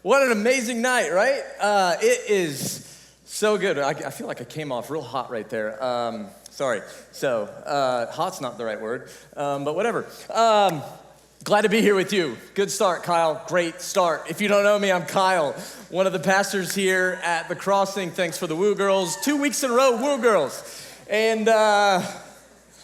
What an amazing night, right? It is so good. I feel like I came off real hot right there. Sorry. So, hot's not the right word, but whatever. Glad to be here with you. Good start, Kyle. Great start. If you don't know me, I'm Kyle, one of the pastors here at The Crossing. Thanks for the Woo Girls. 2 weeks in a row, Woo Girls. And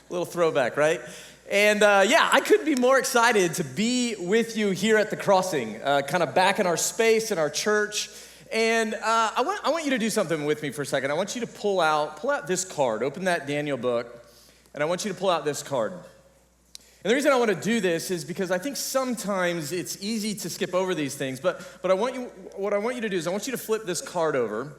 little throwback, right? And I couldn't be more excited to be with you here at The Crossing, kind of back in our space, in our church. And I want you to do something with me for a second. I want you to pull out this card, open that Daniel book, and I want you to pull out this card. And the reason I want to do this is because I think sometimes it's easy to skip over these things, but what I want you to do is I want you to flip this card over,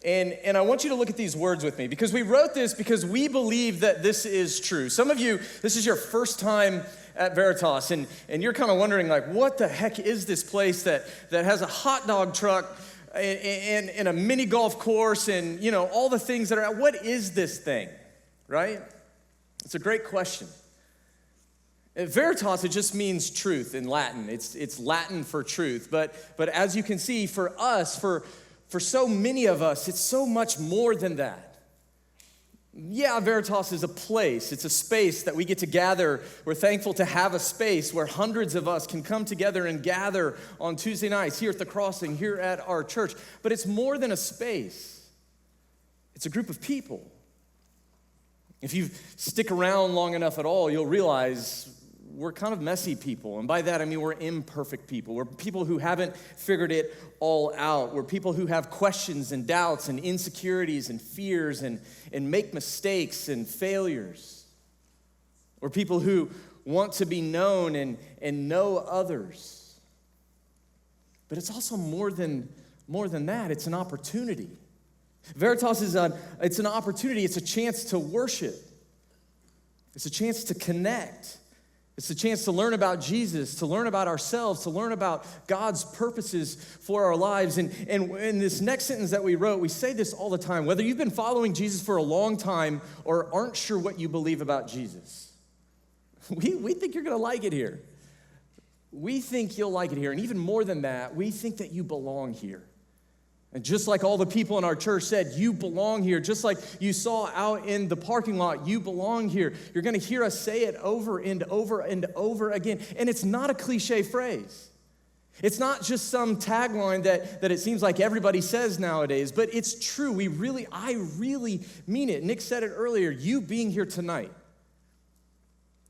and I want you to look at these words with me, because we wrote this because we believe that this is true. Some of you, this is your first time at Veritas, and you're kind of wondering, like, what the heck is this place that has a hot dog truck and a mini golf course and, you know, all the things that are, what is this thing, right? It's a great question. Veritas, it just means truth in Latin. It's Latin for truth, but as you can see, for us, for so many of us, it's so much more than that. Yeah, Veritas is a place. It's a space that we get to gather. We're thankful to have a space where hundreds of us can come together and gather on Tuesday nights here at The Crossing, here at our church. But it's more than a space. It's a group of people. If you stick around long enough at all, you'll realize we're kind of messy people. And by that, I mean we're imperfect people. We're people who haven't figured it all out. We're people who have questions and doubts and insecurities and fears and make mistakes and failures. We're people who want to be known and know others. But it's also more than that. It's an opportunity. Veritas it's an opportunity. It's a chance to worship. It's a chance to connect. It's a chance to learn about Jesus, to learn about ourselves, to learn about God's purposes for our lives. And in this next sentence that we wrote, we say this all the time. Whether you've been following Jesus for a long time or aren't sure what you believe about Jesus, we think you're going to like it here. We think you'll like it here. And even more than that, we think that you belong here. And just like all the people in our church said, you belong here. Just like you saw out in the parking lot, you belong here. You're going to hear us say it over and over and over again. And it's not a cliche phrase. It's not just some tagline that it seems like everybody says nowadays, but it's true. I really mean it. Nick said it earlier, you being here tonight,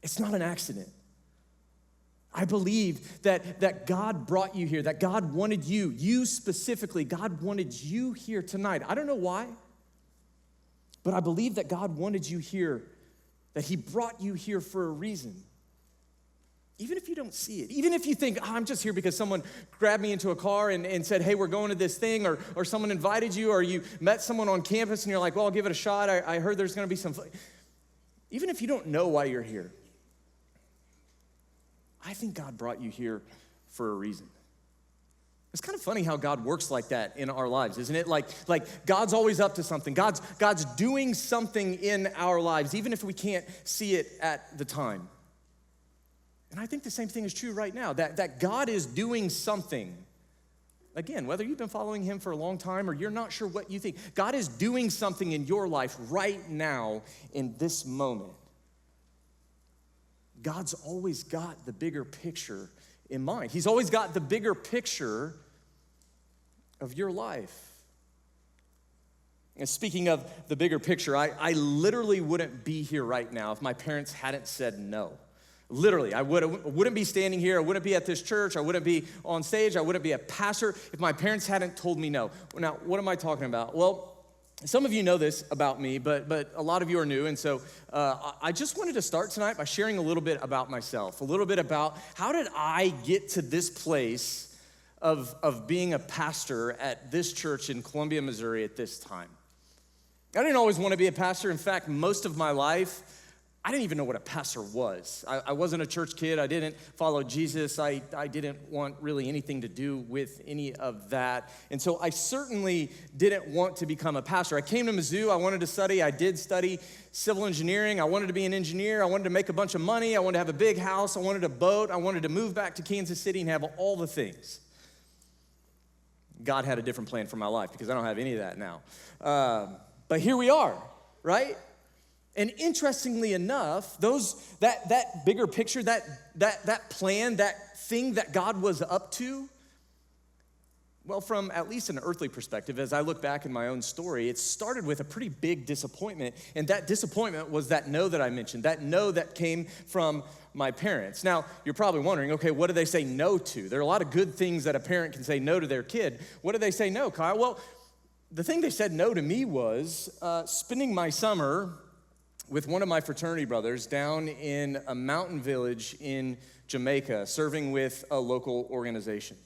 it's not an accident. I believe that God brought you here, that God wanted you specifically, God wanted you here tonight. I don't know why, but I believe that God wanted you here, that He brought you here for a reason. Even if you don't see it, even if you think, I'm just here because someone grabbed me into a car and said, hey, we're going to this thing, or someone invited you, or you met someone on campus and you're like, well, I'll give it a shot. I heard there's going to be some fun. Even if you don't know why you're here, I think God brought you here for a reason. It's kind of funny how God works like that in our lives, isn't it? Like God's always up to something. God's doing something in our lives, even if we can't see it at the time. And I think the same thing is true right now, that God is doing something. Again, whether you've been following Him for a long time or you're not sure what you think, God is doing something in your life right now in this moment. God's always got the bigger picture in mind. He's always got the bigger picture of your life. And speaking of the bigger picture, I literally wouldn't be here right now if my parents hadn't said no. Literally, I wouldn't be standing here. I wouldn't be at this church. I wouldn't be on stage. I wouldn't be a pastor if my parents hadn't told me no. Now, what am I talking about? Well, some of you know this about me, but a lot of you are new, and so I just wanted to start tonight by sharing a little bit about myself, a little bit about how did I get to this place of being a pastor at this church in Columbia, Missouri at this time. I didn't always want to be a pastor. In fact, most of my life, I didn't even know what a pastor was. I wasn't a church kid. I didn't follow Jesus. I didn't want really anything to do with any of that. And so I certainly didn't want to become a pastor. I came to Mizzou. I wanted to study. I did study civil engineering. I wanted to be an engineer. I wanted to make a bunch of money. I wanted to have a big house. I wanted a boat. I wanted to move back to Kansas City and have all the things. God had a different plan for my life because I don't have any of that now. But here we are, right? And interestingly enough, that bigger picture, that plan, that thing that God was up to, well, from at least an earthly perspective, as I look back in my own story, it started with a pretty big disappointment. And that disappointment was that no that I mentioned, that no that came from my parents. Now, you're probably wondering, okay, what do they say no to? There are a lot of good things that a parent can say no to their kid. What do they say no, Kyle? Well, the thing they said no to me was spending my summer with one of my fraternity brothers down in a mountain village in Jamaica, serving with a local organization.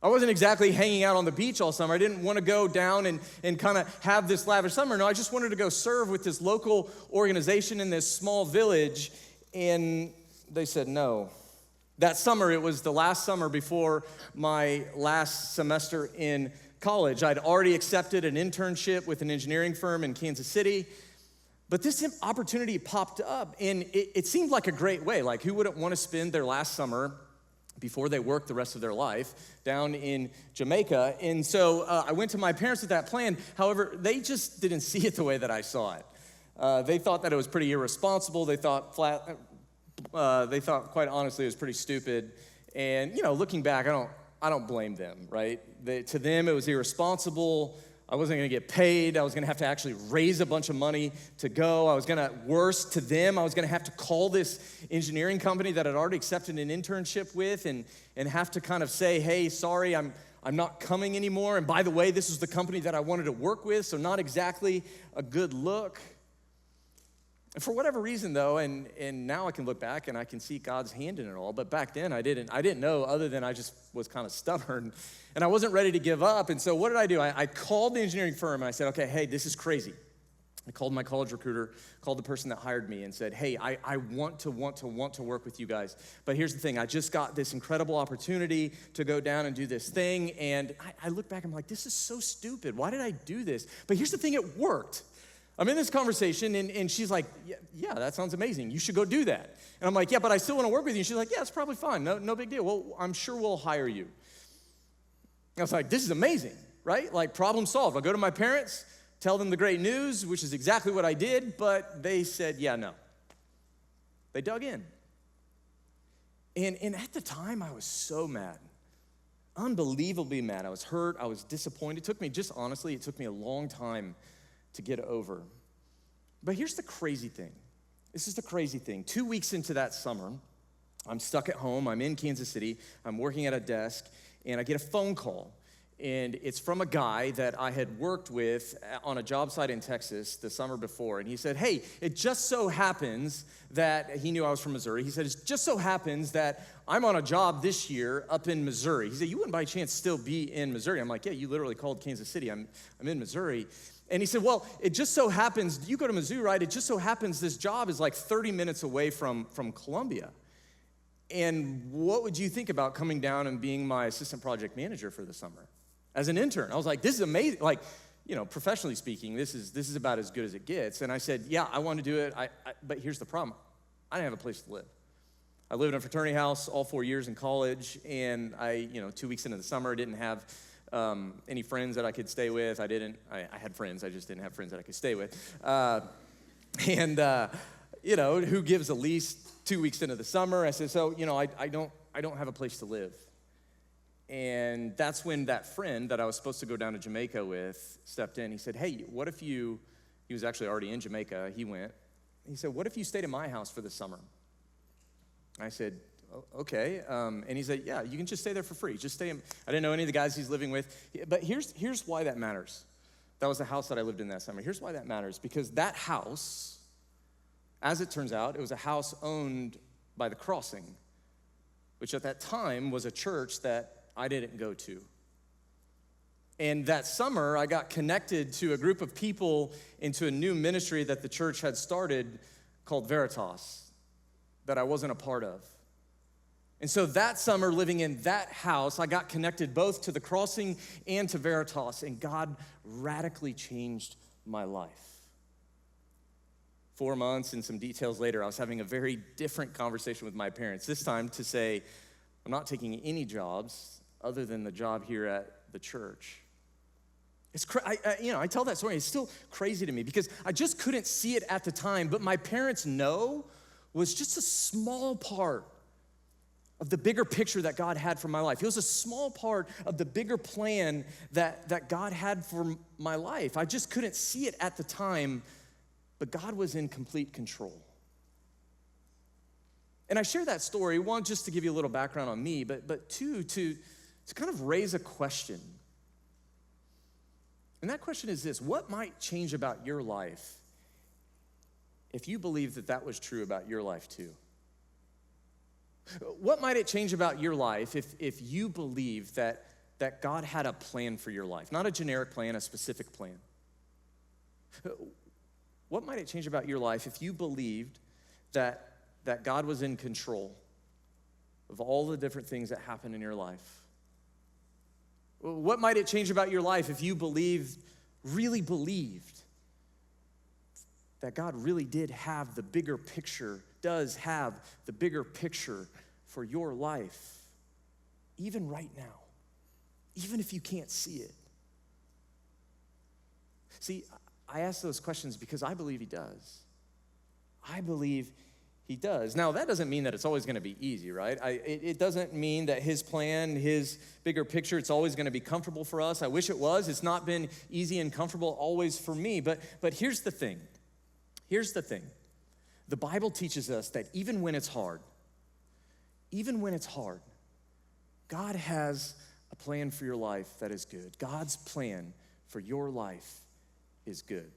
I wasn't exactly hanging out on the beach all summer. I didn't want to go down and kind of have this lavish summer. No, I just wanted to go serve with this local organization in this small village, and they said no. That summer, it was the last summer before my last semester in college. I'd already accepted an internship with an engineering firm in Kansas City, but this opportunity popped up, and it seemed like a great way. Like, who wouldn't want to spend their last summer before they worked the rest of their life down in Jamaica? And so I went to my parents with that plan. However, they just didn't see it the way that I saw it. They thought that it was pretty irresponsible. They thought quite honestly it was pretty stupid. And looking back, I don't blame them, right? To them, it was irresponsible. I wasn't going to get paid. I was going to have to actually raise a bunch of money to go. I was going to, worse to them, I was going to have to call this engineering company that I'd already accepted an internship with and have to kind of say, hey, sorry, I'm not coming anymore. And by the way, this is the company that I wanted to work with, so not exactly a good look. And for whatever reason, though, and now I can look back and I can see God's hand in it all, but back then I didn't know, other than I just was kind of stubborn and I wasn't ready to give up. And so what did I do? I called the engineering firm and I said, okay, hey, this is crazy. I called my college recruiter, called the person that hired me and said, hey, I want to work with you guys. But here's the thing, I just got this incredible opportunity to go down and do this thing. And I look back, I'm like, this is so stupid. Why did I do this? But here's the thing, it worked. I'm in this conversation, and she's like, yeah, that sounds amazing. You should go do that. And I'm like, yeah, but I still want to work with you. And she's like, yeah, it's probably fine. No big deal. Well, I'm sure we'll hire you. I was like, this is amazing, right? Like, problem solved. I'll go to my parents, tell them the great news, which is exactly what I did, but they said, yeah, no. They dug in. And at the time, I was so mad, unbelievably mad. I was hurt. I was disappointed. It took me a long time to get over. But here's the crazy thing. This is the crazy thing. 2 weeks into that summer, I'm stuck at home. I'm in Kansas City. I'm working at a desk, and I get a phone call. And it's from a guy that I had worked with on a job site in Texas the summer before. And he said, hey, it just so happens that, he knew I was from Missouri. He said, it just so happens that I'm on a job this year up in Missouri. He said, you wouldn't by chance still be in Missouri? I'm like, yeah, you literally called Kansas City. I'm in Missouri. And he said, well, it just so happens, you go to Mizzou, right? It just so happens this job is like 30 minutes away from Columbia. And what would you think about coming down and being my assistant project manager for the summer as an intern? I was like, this is amazing. Like, professionally speaking, this is about as good as it gets. And I said, yeah, I want to do it. But here's the problem. I didn't have a place to live. I lived in a fraternity house all 4 years in college. And 2 weeks into the summer, I didn't have any friends that I could stay with. I had friends, I just didn't have friends that I could stay with. Who gives at least 2 weeks into the summer? I said, so, I don't have a place to live. And that's when that friend that I was supposed to go down to Jamaica with stepped in. He said, hey, he was actually already in Jamaica, he went. He said, what if you stayed at my house for the summer? I said, okay, and he said, yeah, you can just stay there for free. Just stay. I didn't know any of the guys he's living with, but here's why that matters. That was the house that I lived in that summer. Here's why that matters, because that house, as it turns out, it was a house owned by the Crossing, which at that time was a church that I didn't go to. And that summer, I got connected to a group of people into a new ministry that the church had started called Veritas that I wasn't a part of. And so that summer, living in that house, I got connected both to the Crossing and to Veritas, and God radically changed my life. 4 months and some details later, I was having a very different conversation with my parents, this time to say, I'm not taking any jobs other than the job here at the church. I tell that story. It's still crazy to me because I just couldn't see it at the time, but my parents' no was just a small part of the bigger picture that God had for my life. It was a small part of the bigger plan that God had for my life. I just couldn't see it at the time, but God was in complete control. And I share that story, one, just to give you a little background on me, but two, to kind of raise a question. And that question is this: what might change about your life if you believe that was true about your life too? What might it change about your life if you believe that God had a plan for your life? Not a generic plan, a specific plan. What might it change about your life if you believed that God was in control of all the different things that happen in your life? What might it change about your life if you really believed that God really did have the bigger picture, does have the bigger picture for your life, even right now, even if you can't see it? See, I ask those questions because I believe he does. I believe he does. Now, that doesn't mean that it's always going to be easy, right? It doesn't mean that his plan, his bigger picture, it's always going to be comfortable for us. I wish it was. It's not been easy and comfortable always for me. But here's the thing. Here's the thing. The Bible teaches us that even when it's hard, God has a plan for your life that is good. God's plan for your life is good.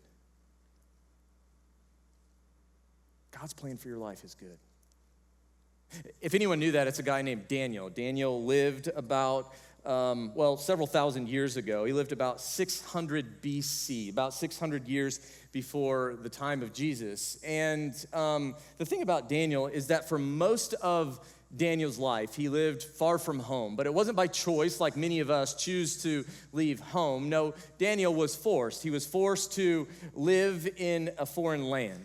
God's plan for your life is good. If anyone knew that, it's a guy named Daniel. Daniel lived about, several thousand years ago. He lived about 600 BC, about 600 years before the time of Jesus. And the thing about Daniel is that for most of Daniel's life, he lived far from home, but it wasn't by choice like many of us choose to leave home. No, Daniel was forced. He was forced to live in a foreign land.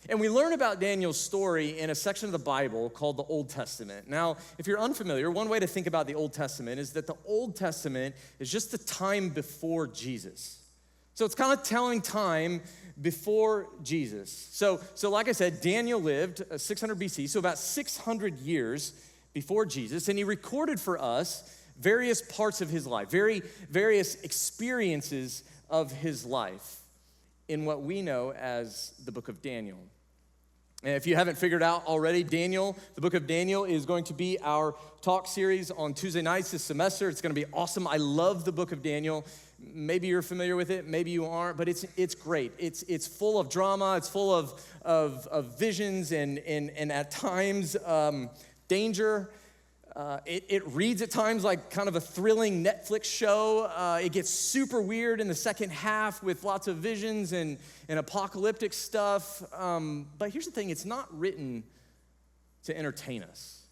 And we learn about Daniel's story in a section of the Bible called the Old Testament. Now, if you're unfamiliar, one way to think about the Old Testament is that the Old Testament is just the time before Jesus. So it's kind of telling time before Jesus. So like I said, Daniel lived 600 BC, so about 600 years before Jesus, and he recorded for us various parts of his life, various experiences of his life in what we know as the book of Daniel. And if you haven't figured out already, Daniel, the book of Daniel, is going to be our talk series on Tuesday nights this semester. It's going to be awesome. I love the book of Daniel. Maybe you're familiar with it, maybe you aren't, but it's great. It's full of drama. It's full of visions and at times danger. It reads at times like kind of a thrilling Netflix show. It gets super weird in the second half with lots of visions and apocalyptic stuff. But here's the thing, it's not written to entertain us.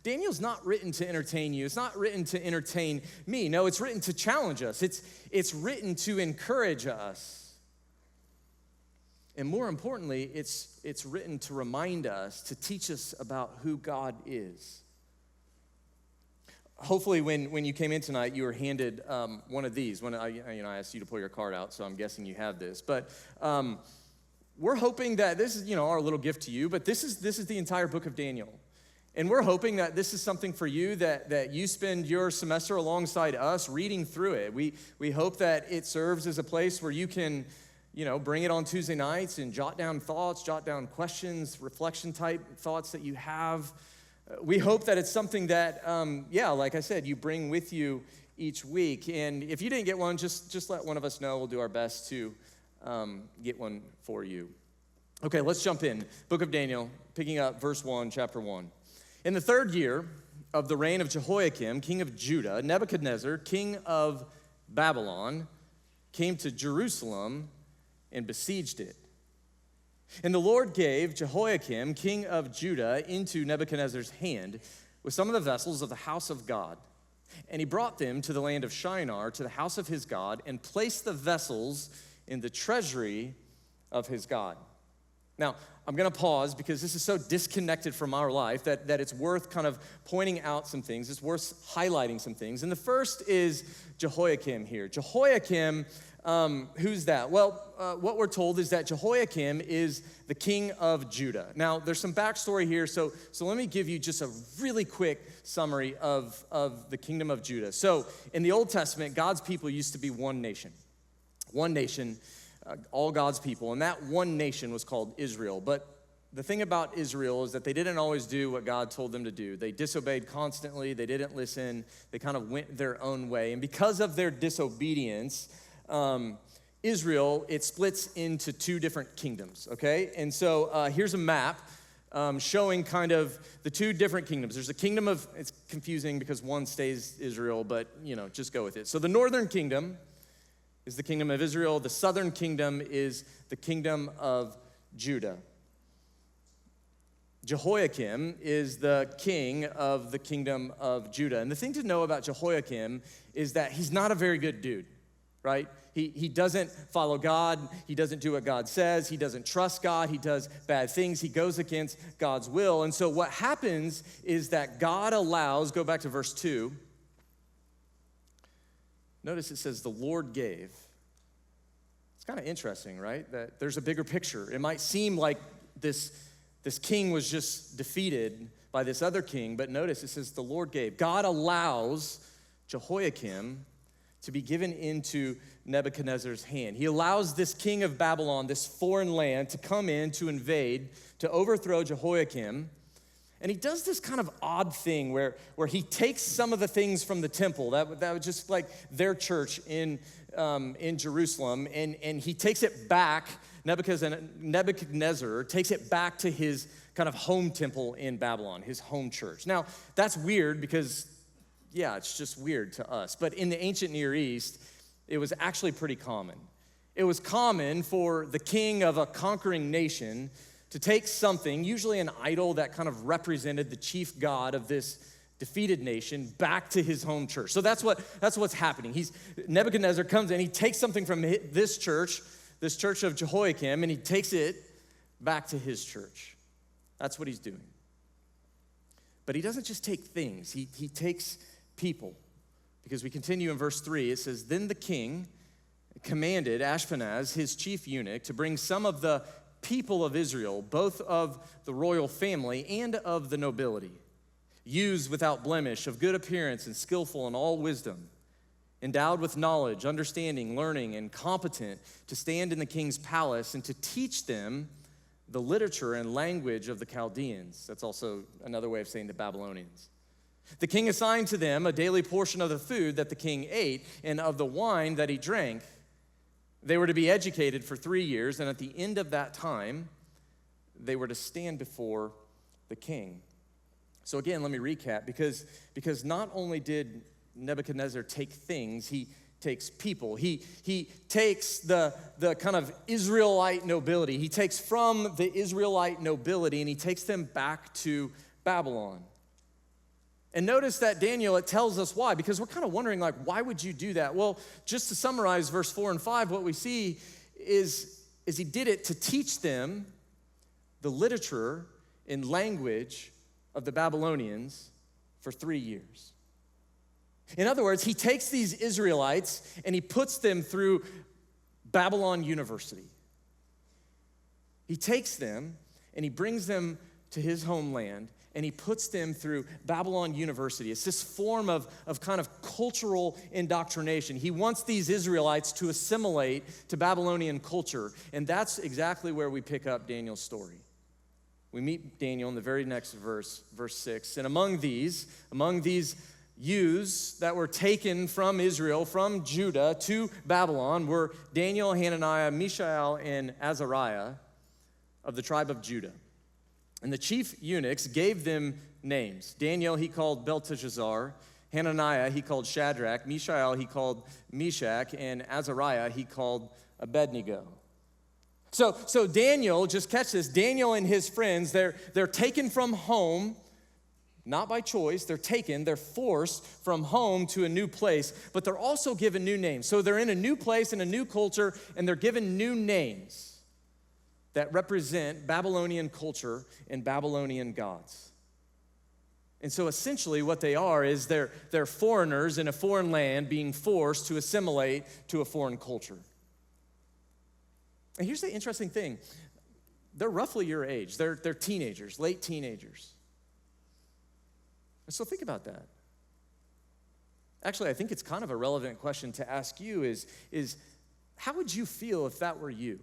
Daniel's not written to entertain you. It's not written to entertain me. No, it's written to challenge us. It's written to encourage us. And more importantly, it's written to remind us, to teach us about who God is. Hopefully, when you came in tonight, you were handed one of these. When I asked you to pull your card out, so I'm guessing you have this. But we're hoping that this is, our little gift to you. But this is the entire book of Daniel, and we're hoping that this is something for you that you spend your semester alongside us reading through it. We hope that it serves as a place where you can, bring it on Tuesday nights and jot down thoughts, jot down questions, reflection type thoughts that you have. We hope that it's something that, like I said, you bring with you each week. And if you didn't get one, just let one of us know. We'll do our best to get one for you. Okay, let's jump in. Book of Daniel, picking up verse 1, chapter 1. In the 3rd year of the reign of Jehoiakim, king of Judah, Nebuchadnezzar, king of Babylon, came to Jerusalem and besieged it. And the Lord gave Jehoiakim, king of Judah, into Nebuchadnezzar's hand with some of the vessels of the house of God. And he brought them to the land of Shinar, to the house of his God, and placed the vessels in the treasury of his God. Now, I'm going to pause because this is so disconnected from our life that it's worth kind of pointing out some things. It's worth highlighting some things. And the first is Jehoiakim here. Jehoiakim, who's that? Well, what we're told is that Jehoiakim is the king of Judah. Now, there's some backstory here, so let me give you just a really quick summary of the kingdom of Judah. So, in the Old Testament, God's people used to be one nation. One nation. All God's people, and that one nation was called Israel. But the thing about Israel is that they didn't always do what God told them to do. They disobeyed constantly. They didn't listen. They kind of went their own way. And because of their disobedience, Israel, it splits into two different kingdoms, okay? And so here's a map showing kind of the two different kingdoms. There's a kingdom of, it's confusing because one stays Israel, but, just go with it. So the northern kingdom is the kingdom of Israel. The southern kingdom is the kingdom of Judah. Jehoiakim is the king of the kingdom of Judah. And the thing to know about Jehoiakim is that he's not a very good dude, right? He doesn't follow God. He doesn't do what God says. He doesn't trust God. He does bad things. He goes against God's will. And so what happens is that God allows, go back to verse 2, notice it says, the Lord gave. It's kind of interesting, right? That there's a bigger picture. It might seem like this king was just defeated by this other king, but notice it says the Lord gave. God allows Jehoiakim to be given into Nebuchadnezzar's hand. He allows this king of Babylon, this foreign land, to come in, to invade, to overthrow Jehoiakim. And he does this kind of odd thing where he takes some of the things from the temple, that was just like their church in Jerusalem, and he takes it back, Nebuchadnezzar takes it back to his kind of home temple in Babylon, his home church. Now, that's weird because, yeah, it's just weird to us. But in the ancient Near East, it was actually pretty common. It was common for the king of a conquering nation to take something, usually an idol that kind of represented the chief god of this defeated nation, back to his home church. So that's what's happening. Nebuchadnezzar comes in, he takes something from this church of Jehoiakim, and he takes it back to his church. That's what he's doing. But he doesn't just take things, he takes people. Because we continue in verse 3, it says, then the king commanded Ashpenaz, his chief eunuch, to bring some of the people of Israel, both of the royal family and of the nobility, youths without blemish, of good appearance and skillful in all wisdom, endowed with knowledge, understanding, learning, and competent to stand in the king's palace and to teach them the literature and language of the Chaldeans. That's also another way of saying the Babylonians. The king assigned to them a daily portion of the food that the king ate and of the wine that he drank. They were to be educated for 3 years, and at the end of that time, they were to stand before the king. So again, let me recap, because not only did Nebuchadnezzar take things, he takes people. He takes the kind of Israelite nobility. He takes from the Israelite nobility, and he takes them back to Babylon. And notice that Daniel, it tells us why, because we're kind of wondering, like, why would you do that? Well, just to summarize verse 4 and 5, what we see is he did it to teach them the literature and language of the Babylonians for 3 years. In other words, he takes these Israelites and he puts them through Babylon University. He takes them and he brings them to his homeland, and he puts them through Babylon University. It's this form of kind of cultural indoctrination. He wants these Israelites to assimilate to Babylonian culture, and that's exactly where we pick up Daniel's story. We meet Daniel in the very next verse, verse 6. And among these youths that were taken from Israel, from Judah to Babylon, were Daniel, Hananiah, Mishael, and Azariah of the tribe of Judah. And the chief eunuchs gave them names. Daniel he called Belteshazzar, Hananiah he called Shadrach, Mishael he called Meshach, and Azariah he called Abednego. So Daniel, just catch this, Daniel and his friends, they're taken from home, not by choice, they're forced from home to a new place, but they're also given new names. So they're in a new place, in a new culture, and they're given new names. that represent Babylonian culture and Babylonian gods. And so essentially what they are is they're foreigners in a foreign land being forced to assimilate to a foreign culture. And here's the interesting thing. They're roughly your age. They're teenagers, late teenagers. And so think about that. Actually, I think it's kind of a relevant question to ask you is how would you feel if that were you?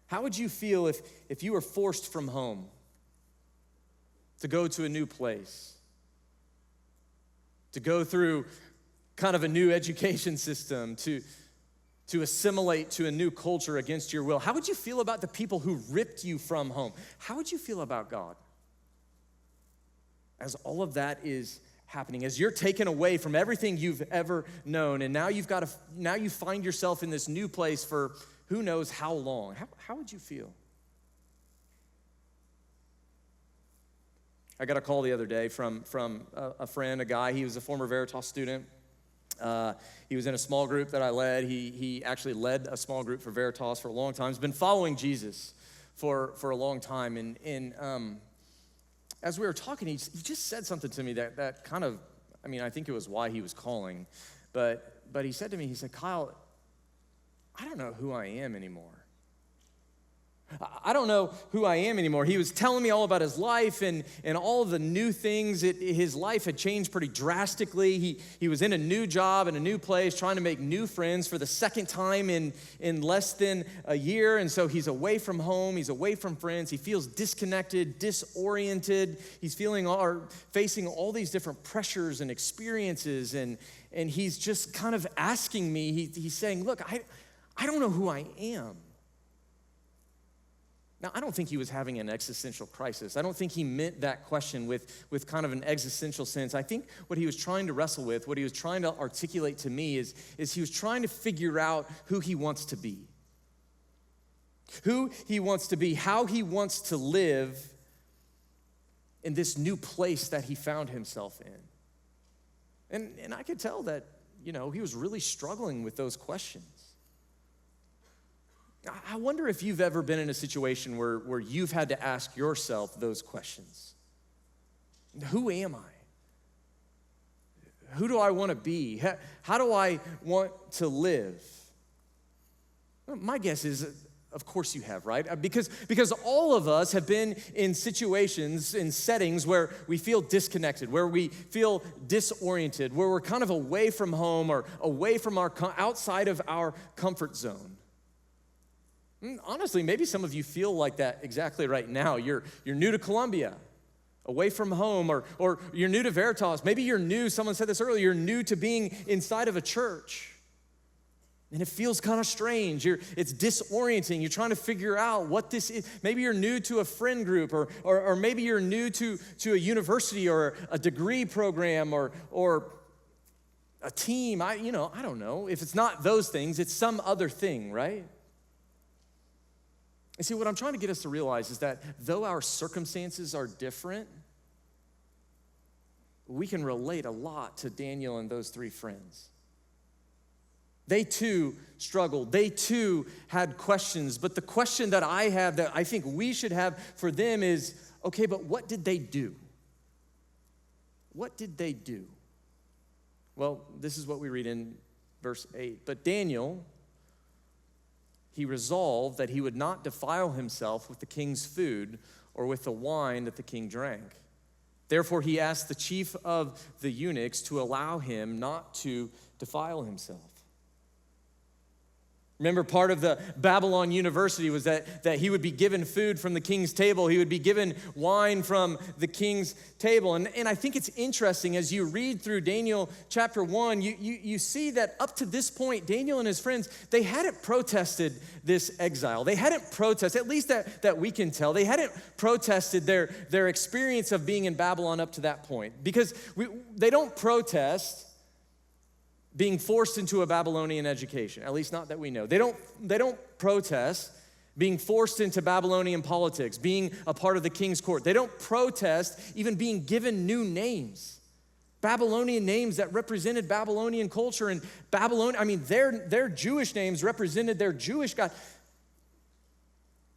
How would you feel if you were forced from home to go to a new place, to go through kind of a new education system, to assimilate to a new culture against your will? How would you feel about the people who ripped you from home? How would you feel about God? As all of that is happening, as you're taken away from everything you've ever known, and now you find yourself in this new place for who knows how long. How would you feel? I got a call the other day from a friend, a guy. He was a former Veritas student. He was in a small group that I led. He actually led a small group for Veritas for a long time. He's been following Jesus for a long time. And as we were talking, he just said something to me that kind of, I think it was why he was calling. But he said to me, he said, Kyle, I don't know who I am anymore. I don't know who I am anymore. He was telling me all about his life and all the new things. His life had changed pretty drastically. He was in a new job in a new place, trying to make new friends for the second time in less than a year. And so he's away from home. He's away from friends. He feels disconnected, disoriented. He's facing all these different pressures and experiences. And he's just kind of asking me, he's saying, look, I don't know who I am. Now, I don't think he was having an existential crisis. I don't think he meant that question with kind of an existential sense. I think what he was trying to wrestle with, what he was trying to articulate to me is he was trying to figure out who he wants to be. Who he wants to be, how he wants to live in this new place that he found himself in. And I could tell that, he was really struggling with those questions. I wonder if you've ever been in a situation where you've had to ask yourself those questions. Who am I? Who do I want to be? How do I want to live? My guess is, of course you have, right? Because all of us have been in situations, in settings where we feel disconnected, where we feel disoriented, where we're kind of away from home or away from outside of our comfort zone. Honestly, maybe some of you feel like that exactly right now. You're new to Columbia, away from home, or you're new to Veritas. Maybe you're new, someone said this earlier, you're new to being inside of a church. And it feels kind of strange. It's disorienting. You're trying to figure out what this is. Maybe you're new to a friend group, or maybe you're new to a university or a degree program or a team. I don't know. If it's not those things, it's some other thing, right? And see, what I'm trying to get us to realize is that though our circumstances are different, we can relate a lot to Daniel and those three friends. They too struggled. They too had questions. But the question that I have that I think we should have for them is, okay, but what did they do? What did they do? Well, this is what we read in verse 8. But Daniel, he resolved that he would not defile himself with the king's food or with the wine that the king drank. Therefore, he asked the chief of the eunuchs to allow him not to defile himself. Remember, part of the Babylon University was that he would be given food from the king's table. He would be given wine from the king's table. And I think it's interesting as you read through Daniel chapter 1, you see that up to this point, Daniel and his friends, they hadn't protested this exile. They hadn't protested, at least that we can tell, they hadn't protested their experience of being in Babylon up to that point. Because they don't protest being forced into a Babylonian education, at least not that we know. They don't protest being forced into Babylonian politics, being a part of the king's court. They don't protest even being given new names, Babylonian names that represented Babylonian culture. And their Jewish names represented their Jewish God.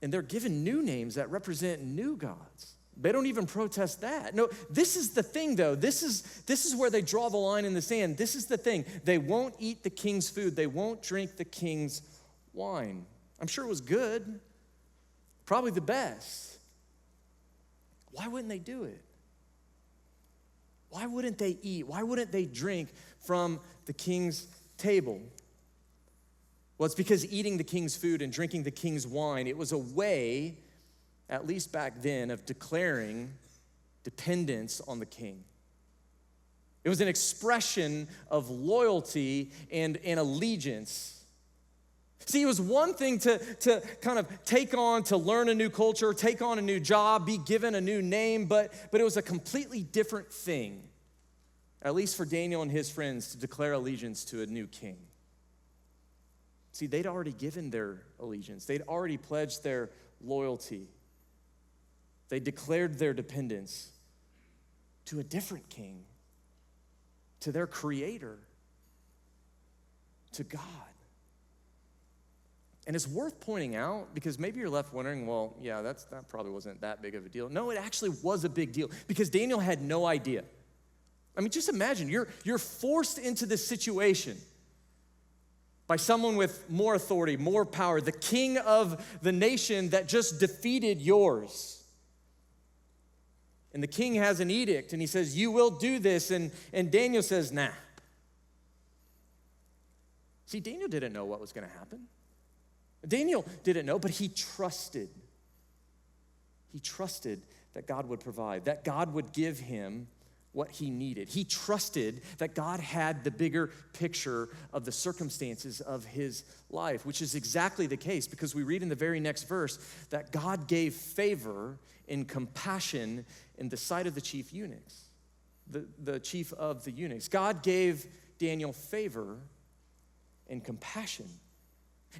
And they're given new names that represent new gods. They don't even protest that. No, this is the thing, though. This is where they draw the line in the sand. This is the thing. They won't eat the king's food. They won't drink the king's wine. I'm sure it was good, probably the best. Why wouldn't they do it? Why wouldn't they eat? Why wouldn't they drink from the king's table? Well, it's because eating the king's food and drinking the king's wine, it was a way, at least back then, of declaring dependence on the king. It was an expression of loyalty and allegiance. See, it was one thing to kind of take on, to learn a new culture, take on a new job, be given a new name, but it was a completely different thing, at least for Daniel and his friends, to declare allegiance to a new king. See, they'd already given their allegiance. They'd already pledged their loyalty. They declared their dependence to a different king, to their creator, to God. And it's worth pointing out, because maybe you're left wondering, well, yeah, that probably wasn't that big of a deal. No, it actually was a big deal, because Daniel had no idea. I mean, just imagine, you're forced into this situation by someone with more authority, more power, the king of the nation that just defeated yours. And the king has an edict, and he says, you will do this, and Daniel says, nah. See, Daniel didn't know what was going to happen. Daniel didn't know, but he trusted. He trusted that God would provide, that God would give him what he needed. He trusted that God had the bigger picture of the circumstances of his life, which is exactly the case, because we read in the very next verse that God gave favor and compassion in the sight of the chief eunuchs, the chief of the eunuchs. God gave Daniel favor and compassion.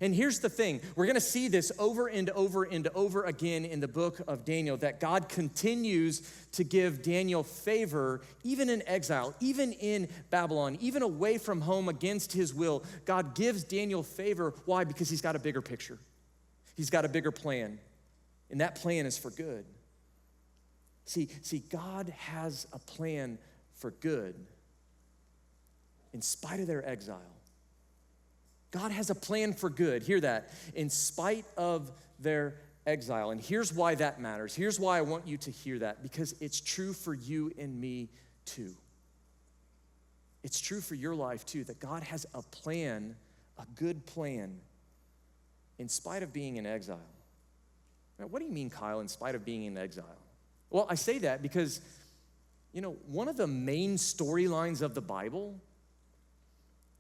And here's the thing, we're gonna see this over and over and over again in the book of Daniel, that God continues to give Daniel favor, even in exile, even in Babylon, even away from home against his will. God gives Daniel favor. Why? Because he's got a bigger picture. He's got a bigger plan, and that plan is for good. See, God has a plan for good in spite of their exile. God has a plan for good, hear that, in spite of their exile. And here's why that matters. Here's why I want you to hear that, because it's true for you and me too. It's true for your life too, that God has a plan, a good plan, in spite of being in exile. Now, what do you mean, Kyle, in spite of being in exile? Well, I say that because, one of the main storylines of the Bible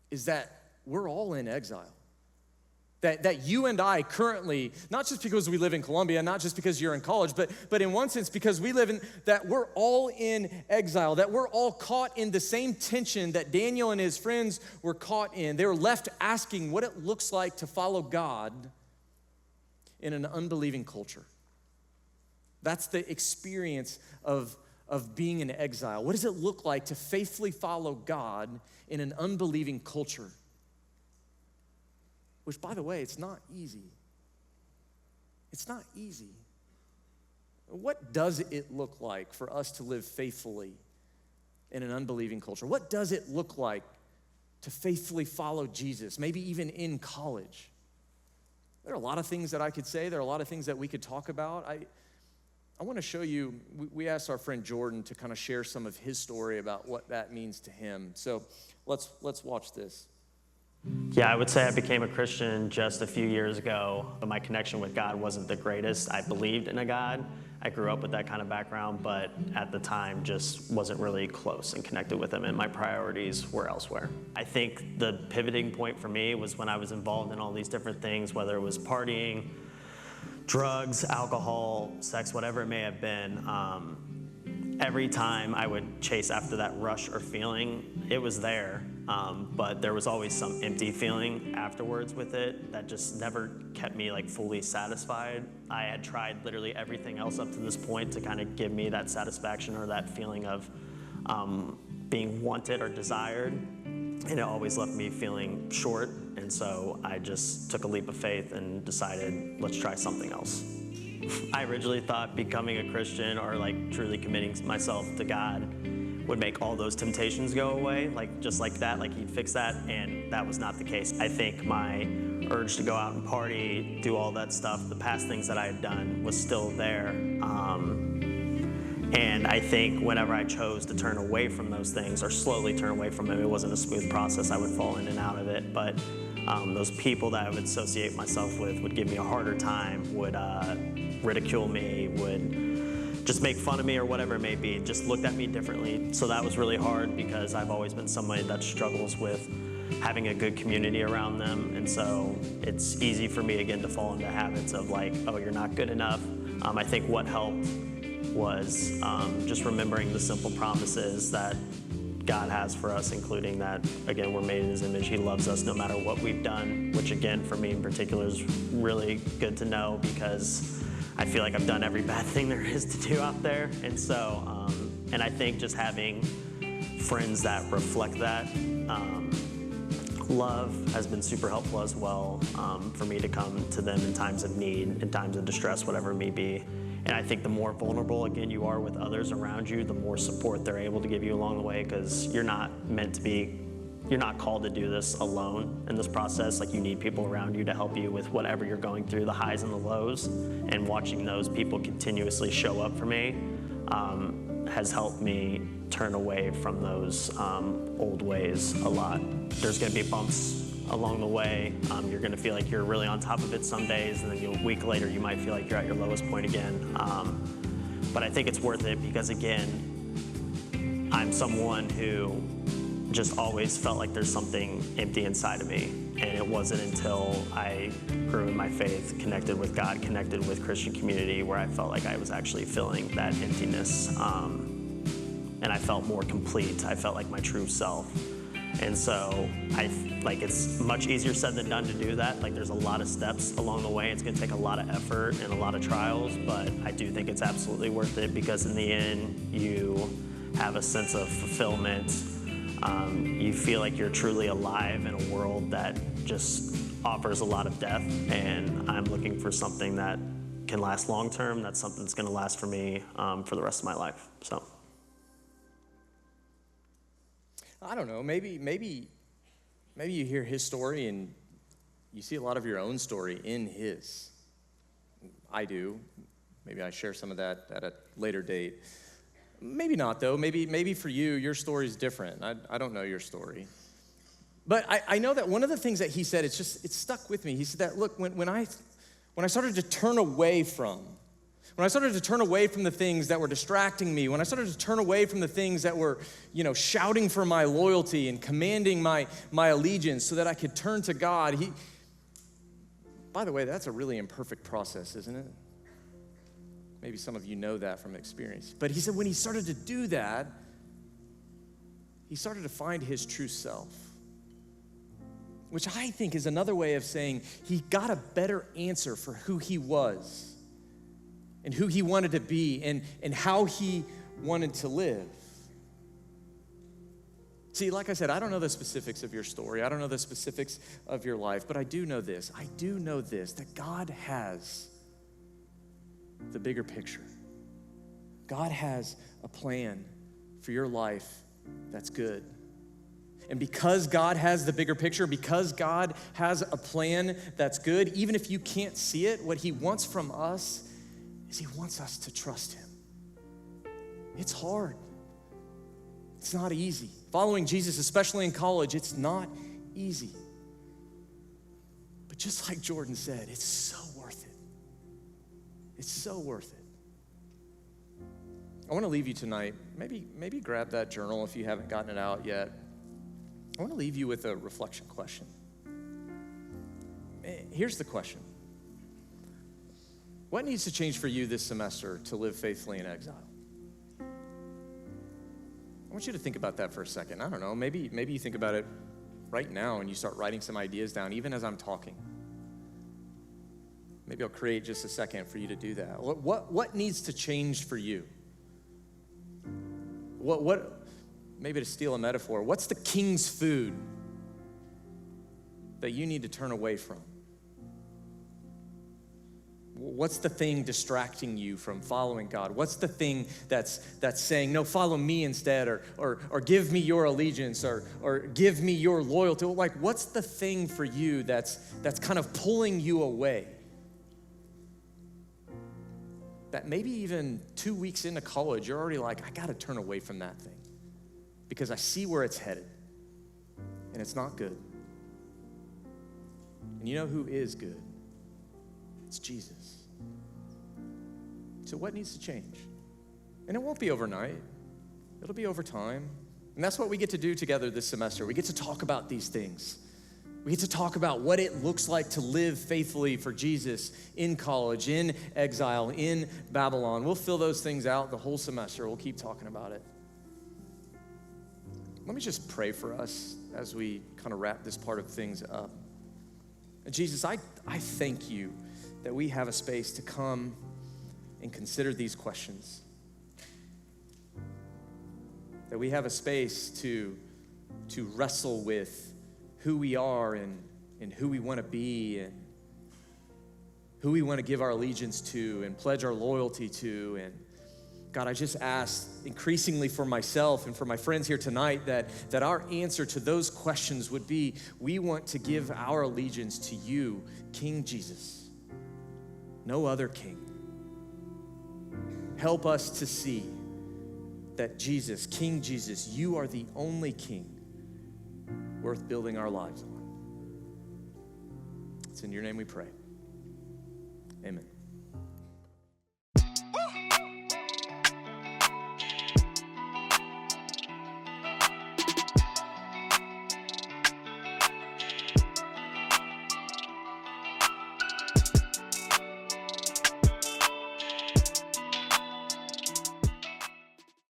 is that we're all in exile. That you and I currently, not just because we live in Columbia, not just because you're in college, but in one sense because we live in, that we're all in exile, that we're all caught in the same tension that Daniel and his friends were caught in. They were left asking what it looks like to follow God in an unbelieving culture. That's the experience of being in exile. What does it look like to faithfully follow God in an unbelieving culture? Which, by the way, it's not easy. It's not easy. What does it look like for us to live faithfully in an unbelieving culture? What does it look like to faithfully follow Jesus, maybe even in college? There are a lot of things that I could say. There are a lot of things that we could talk about. I want to show you, we asked our friend Jordan to kind of share some of his story about what that means to him. So let's watch this. Yeah, I would say I became a Christian just a few years ago, but my connection with God wasn't the greatest. I believed in a God. I grew up with that kind of background, but at the time just wasn't really close and connected with him, and my priorities were elsewhere. I think the pivoting point for me was when I was involved in all these different things, whether it was partying, drugs, alcohol, sex, whatever it may have been. Every time I would chase after that rush or feeling, it was there, but there was always some empty feeling afterwards with it that just never kept me fully satisfied. I had tried literally everything else up to this point to kind of give me that satisfaction or that feeling of being wanted or desired, And it always left me feeling short. And so I just took a leap of faith and decided, let's try something else. I originally thought becoming a Christian or like truly committing myself to God would make all those temptations go away, like just like that, like he'd fix that, and that was not the case. I think my urge to go out and party, do all that stuff, the past things that I had done was still there. And I think whenever I chose to turn away from those things or slowly turn away from them, it wasn't a smooth process. I would fall in and out of it. But those people that I would associate myself with would give me a harder time, would ridicule me, would just make fun of me or whatever it may be, just looked at me differently. So that was really hard because I've always been somebody that struggles with having a good community around them. And so it's easy for me again to fall into habits of like, oh, you're not good enough. I think what helped was just remembering the simple promises that God has for us, including that, again, we're made in his image. He loves us no matter what we've done, which again, for me in particular is really good to know because I feel like I've done every bad thing there is to do out there. And so, and I think just having friends that reflect that love has been super helpful as well for me to come to them in times of need, in times of distress, whatever it may be. And I think the more vulnerable, again, you are with others around you, the more support they're able to give you along the way, because you're not called to do this alone in this process. Like, you need people around you to help you with whatever you're going through, the highs and the lows. And watching those people continuously show up for me has helped me turn away from those old ways a lot. There's gonna be bumps along the way. You're gonna feel like you're really on top of it some days, and then a week later you might feel like you're at your lowest point again. But I think it's worth it because, again, I'm someone who just always felt like there's something empty inside of me. And it wasn't until I grew in my faith, connected with God, connected with Christian community, where I felt like I was actually filling that emptiness. And I felt more complete. I felt like my true self. And so it's much easier said than done to do that. Like, there's a lot of steps along the way. It's gonna take a lot of effort and a lot of trials, but I do think it's absolutely worth it because in the end, you have a sense of fulfillment. You feel like you're truly alive in a world that just offers a lot of death, and I'm looking for something that can last long term. That's something that's gonna last for me for the rest of my life, so. I don't know, maybe you hear his story and you see a lot of your own story in his. I do. Maybe I share some of that at a later date. Maybe not, though. Maybe for you, your story is different. I don't know your story. But I know that one of the things that he said, it stuck with me. He said that, look, when I started to turn away from the things that were distracting me, when I started to turn away from the things that were, shouting for my loyalty and commanding my allegiance so that I could turn to God, by the way, that's a really imperfect process, isn't it? Maybe some of you know that from experience. But he said when he started to do that, he started to find his true self, which I think is another way of saying he got a better answer for who he was and who he wanted to be and how he wanted to live. See, like I said, I don't know the specifics of your story. I don't know the specifics of your life, but I do know this. That God has the bigger picture. God has a plan for your life that's good. And because God has the bigger picture, because God has a plan that's good, even if you can't see it, what he wants from us is he wants us to trust him. It's hard. It's not easy. Following Jesus, especially in college, it's not easy. But just like Jordan said, it's so worth it. It's so worth it. I want to leave you tonight. Maybe grab that journal if you haven't gotten it out yet. I want to leave you with a reflection question. Here's the question. What needs to change for you this semester to live faithfully in exile? I want you to think about that for a second. I don't know, maybe you think about it right now and you start writing some ideas down even as I'm talking. Maybe I'll create just a second for you to do that. What needs to change for you? What maybe to steal a metaphor, what's the king's food that you need to turn away from? What's the thing distracting you from following God? What's the thing that's saying, no, follow me instead, or give me your allegiance, or give me your loyalty? Like, what's the thing for you that's kind of pulling you away? That maybe even 2 weeks into college, you're already like, I gotta turn away from that thing because I see where it's headed, and it's not good. And you know who is good? It's Jesus. So what needs to change? And it won't be overnight. It'll be over time. And that's what we get to do together this semester. We get to talk about these things. We get to talk about what it looks like to live faithfully for Jesus in college, in exile, in Babylon. We'll fill those things out the whole semester. We'll keep talking about it. Let me just pray for us as we kind of wrap this part of things up. Jesus, I thank you that we have a space to come and consider these questions. That we have a space to wrestle with who we are and who we want to be and who we want to give our allegiance to and pledge our loyalty to. And God, I just ask increasingly for myself and for my friends here tonight that our answer to those questions would be, we want to give our allegiance to you, King Jesus, no other king. Help us to see that Jesus, King Jesus, you are the only king worth building our lives on. It's in your name we pray. Amen.